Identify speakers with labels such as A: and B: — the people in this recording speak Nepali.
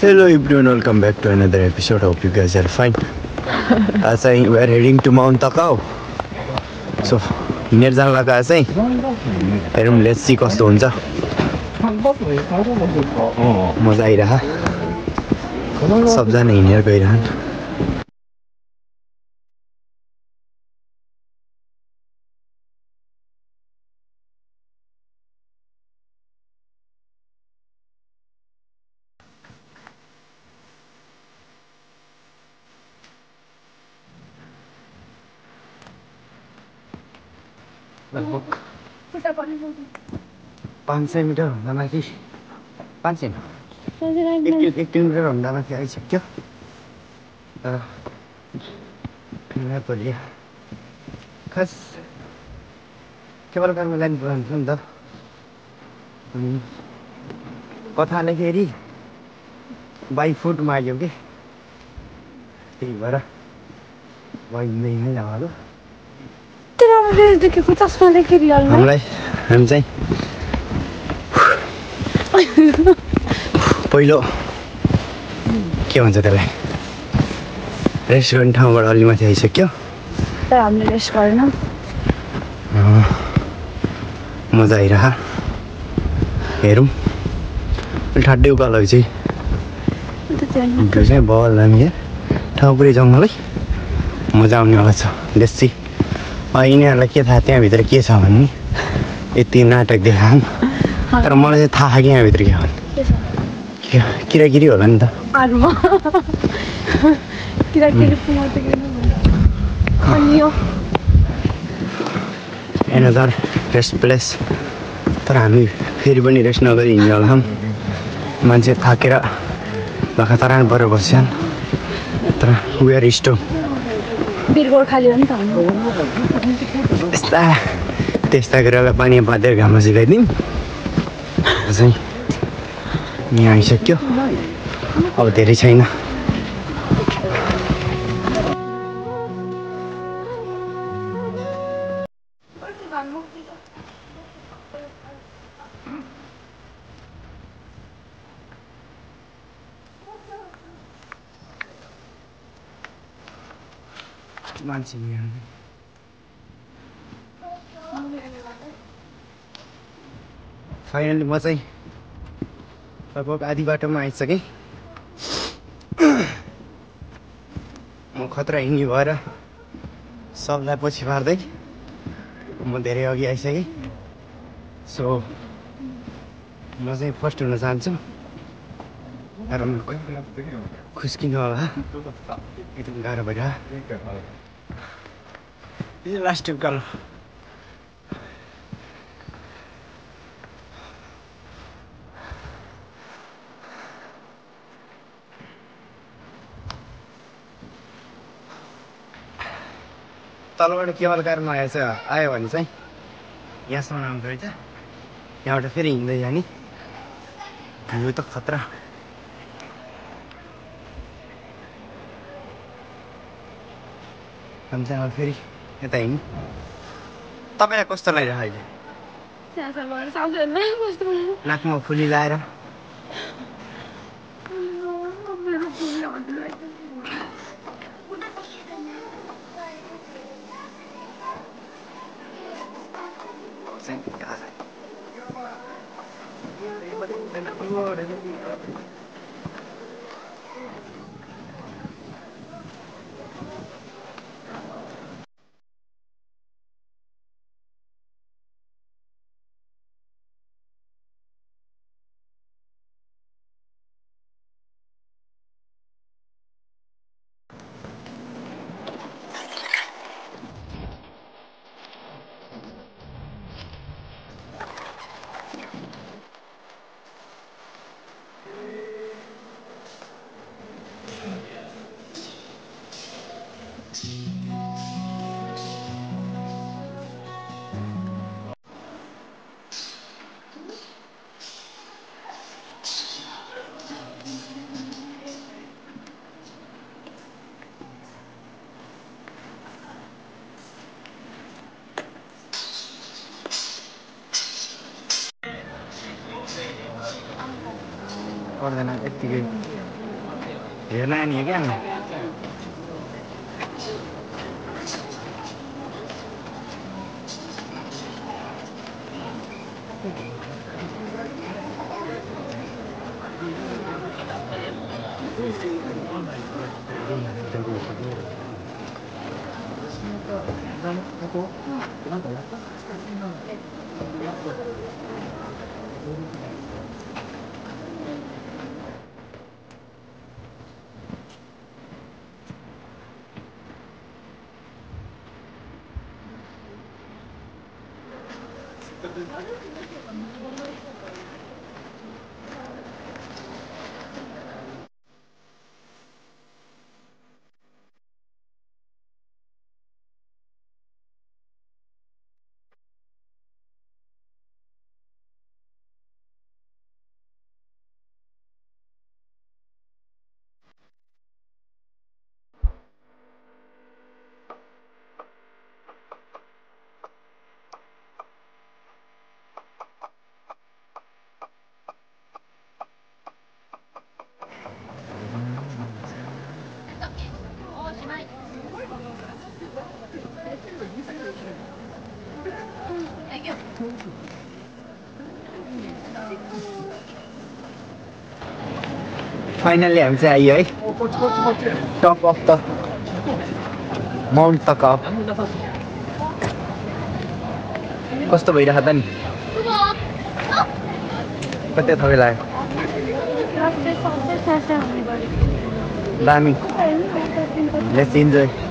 A: Hello everyone, welcome back to another episode. Hope you guys are fine. As we are heading to Mount Takao. So, हिँडेर जान लाग्यो आज चाहिँ हेरौँ लेट्स सी कस्तो हुन्छ मजा आइरह सबजना हिँडेर गइरहन् लगभग 500 मिटर भन्दा माथि 500 1 किलोमिटर भन्दा माथि आइसक्यो खास केवल कर्म लाइन पुऱ्याउँछ नि त अनि कथाले फेरि बाई फुट माग्यो कि त्यही भएर भइँदैन होला हामीलाई हामी चाहिँ पहिलो के भन्छ त्यसलाई रेस्ट गर्ने ठाउँबाट अलि माथि आइसक्यो
B: तर हामीले रेस्ट गरेनौँ
A: मजा आइरह हेरौँ ठाड्डै उकालो चाहिँ त्यो चाहिँ बल दामी ठाउँ पुरै जङ्गलै मजा आउनेवाला छ देशी यिनीहरूलाई के थाहा त्यहाँभित्र के छ भन्ने यति नाटक देखाऊँ तर मलाई चाहिँ थाहा कि यहाँभित्र के हो किराकिरी होला नि त एनदर रेस्ट प्लेस तर हामी फेरि पनि रेस्ट नगरी हिँड्ने होला मान्छे थाकेर लगातार परेर बस्छन् तर वी आर स्टोभ त्यस्ता कुरालाई पानी बाँधेर घाममा सिकाइदिउँ चाहिँ यहाँ आइसक्यो अब धेरै छैन मान्छे फाइनली म चाहिँ लगभग आधी बाटोमा आइसकेँ म खतरा हिँड्ने भएर सबलाई पछि पार्दै म धेरै अघि आइसकेँ सो म चाहिँ फर्स्ट हुन चाहन्छु कारण खुस्किनु होला एकदम गाह्रो भइरह लास्ट उकालो तलबाट केवल कारण आयो भने चाहिँ यहाँसम्म आउँदो रहेछ यहाँबाट फेरि हिँड्दै जाने यो त खतरा हामी चाहिँ अब फेरि यता हिँड्नु तपाईँलाई कस्तो लागिरहेको अहिले नाकमा फुली लाएर बित्तिकै हेर्न आनी हो क्या फाइनली हामी चाहिँ आइयो है टप अफ द माउन्ट तकाउ कस्तो भइरहेको त नि कति थपे लाग्यो दामी लेट्स इन्जोय